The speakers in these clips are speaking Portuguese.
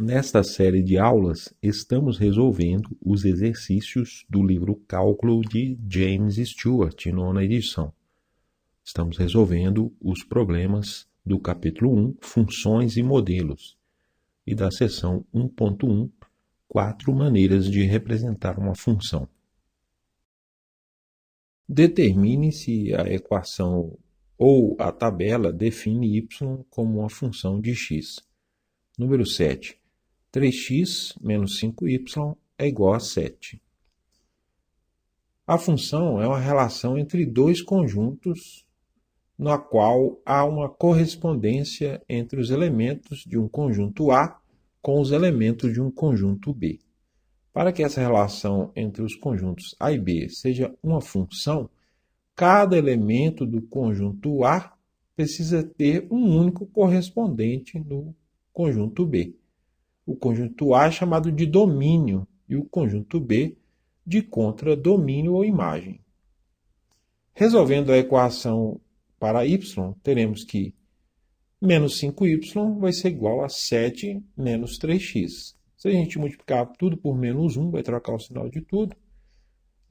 Nesta série de aulas, estamos resolvendo os exercícios do livro Cálculo de James Stewart, nona edição. Estamos resolvendo os problemas do capítulo 1, Funções e Modelos, e da seção 1.1, 4 maneiras de representar uma função. Determine se a equação ou a tabela define y como uma função de x. Número 7. 3x menos 5y é igual a 7. A função é uma relação entre dois conjuntos na qual há uma correspondência entre os elementos de um conjunto A com os elementos de um conjunto B. Para que essa relação entre os conjuntos A e B seja uma função, cada elemento do conjunto A precisa ter um único correspondente no conjunto B. O conjunto A é chamado de domínio e o conjunto B de contradomínio ou imagem. Resolvendo a equação para y, teremos que menos 5y vai ser igual a 7 menos 3x. Se a gente multiplicar tudo por menos 1, vai trocar o sinal de tudo.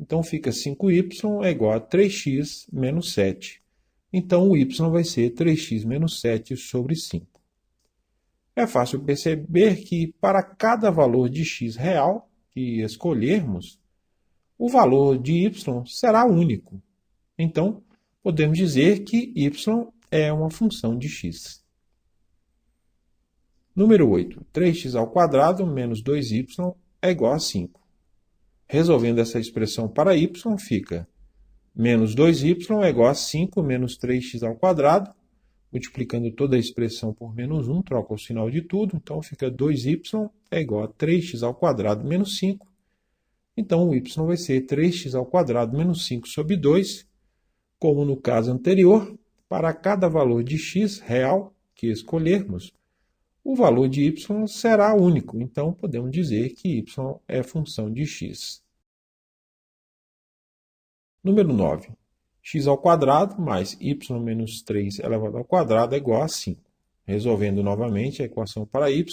Então fica 5y é igual a 3x menos 7. Então o y vai ser 3x menos 7 sobre 5. É fácil perceber que para cada valor de x real que escolhermos, o valor de y será único. Então, podemos dizer que y é uma função de x. Número 8. 3x² menos 2y é igual a 5. Resolvendo essa expressão para y, fica menos 2y é igual a 5 menos 3x². Multiplicando toda a expressão por menos 1, troca o sinal de tudo. Então, fica 2y é igual a 3x² menos 5. Então, o y vai ser 3x² menos 5 sobre 2. Como no caso anterior, para cada valor de x real que escolhermos, o valor de y será único. Então, podemos dizer que y é função de x. Número 9. x² mais y menos 3 elevado ao quadrado é igual a 5. Resolvendo novamente a equação para y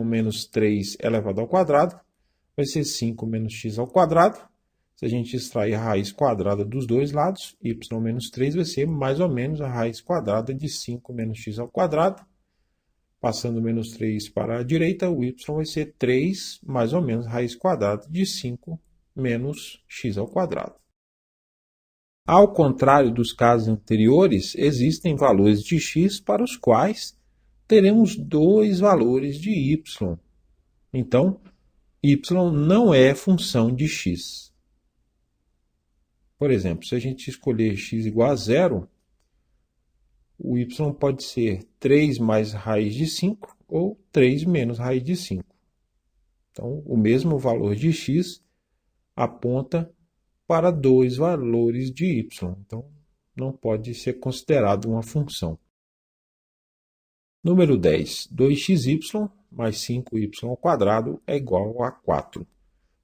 menos 3 elevado ao quadrado vai ser 5 menos x². Se a gente extrair a raiz quadrada dos dois lados, y menos 3 vai ser mais ou menos a raiz quadrada de 5 menos x². Passando menos 3 para a direita, o y vai ser 3 mais ou menos a raiz quadrada de 5 menos x². Ao contrário dos casos anteriores, existem valores de x para os quais teremos dois valores de y. Então, y não é função de x. Por exemplo, se a gente escolher x igual a 0, o y pode ser 3 mais raiz de 5 ou 3 menos raiz de 5. Então, o mesmo valor de x aponta para dois valores de y. Então, não pode ser considerado uma função. Número 10. 2xy mais 5y² é igual a 4.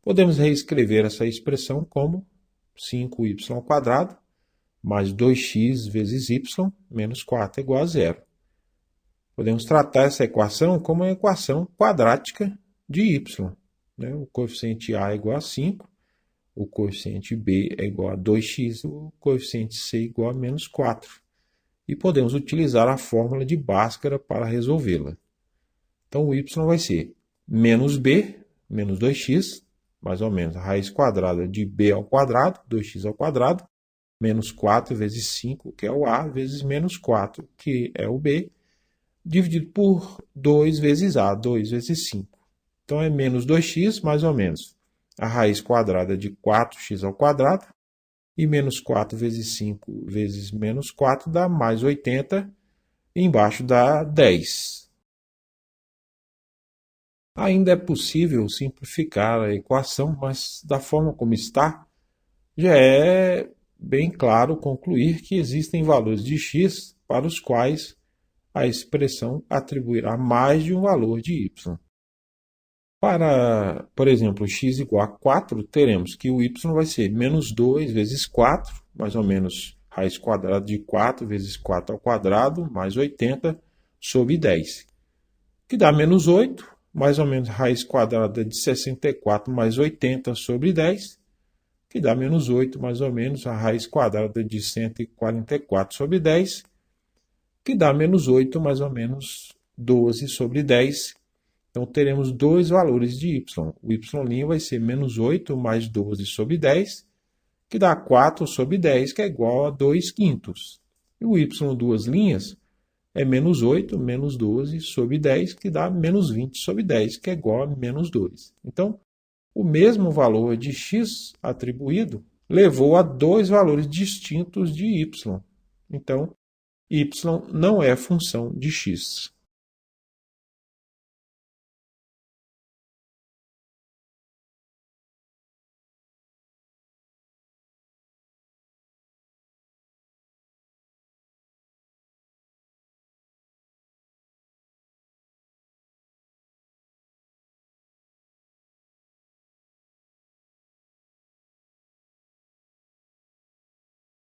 Podemos reescrever essa expressão como 5y² mais 2x vezes y menos 4 é igual a 0. Podemos tratar essa equação como uma equação quadrática de y. O coeficiente a é igual a 5. O coeficiente b é igual a 2x, o coeficiente c é igual a menos 4. E podemos utilizar a fórmula de Bhaskara para resolvê-la. Então, o y vai ser menos b, menos 2x, mais ou menos a raiz quadrada de b ao quadrado, 2x², menos 4 vezes 5, que é o a, vezes menos 4, que é o b, dividido por 2 vezes a, 2 vezes 5. Então, é menos 2x, mais ou menos a raiz quadrada de 4x², e menos 4 vezes 5 vezes menos 4 dá mais 80, e embaixo dá 10. Ainda é possível simplificar a equação, mas da forma como está, já é bem claro concluir que existem valores de x para os quais a expressão atribuirá mais de um valor de y. Para, por exemplo, x igual a 4, teremos que o y vai ser menos 2 vezes 4, mais ou menos raiz quadrada de 4 vezes 4 ao quadrado, mais 80 sobre 10. que dá menos 8, mais ou menos raiz quadrada de 64 mais 80 sobre 10, que dá menos 8, mais ou menos a raiz quadrada de 144 sobre 10, que dá menos 8, mais ou menos 12 sobre 10. Então, teremos dois valores de y. O y' vai ser menos 8 mais 12 sobre 10, que dá 4 sobre 10, que é igual a 2 quintos. E o y duas linhas é menos 8 menos 12 sobre 10, que dá menos 20 sobre 10, que é igual a menos 2. Então, o mesmo valor de x atribuído levou a dois valores distintos de y. Então, y não é função de x.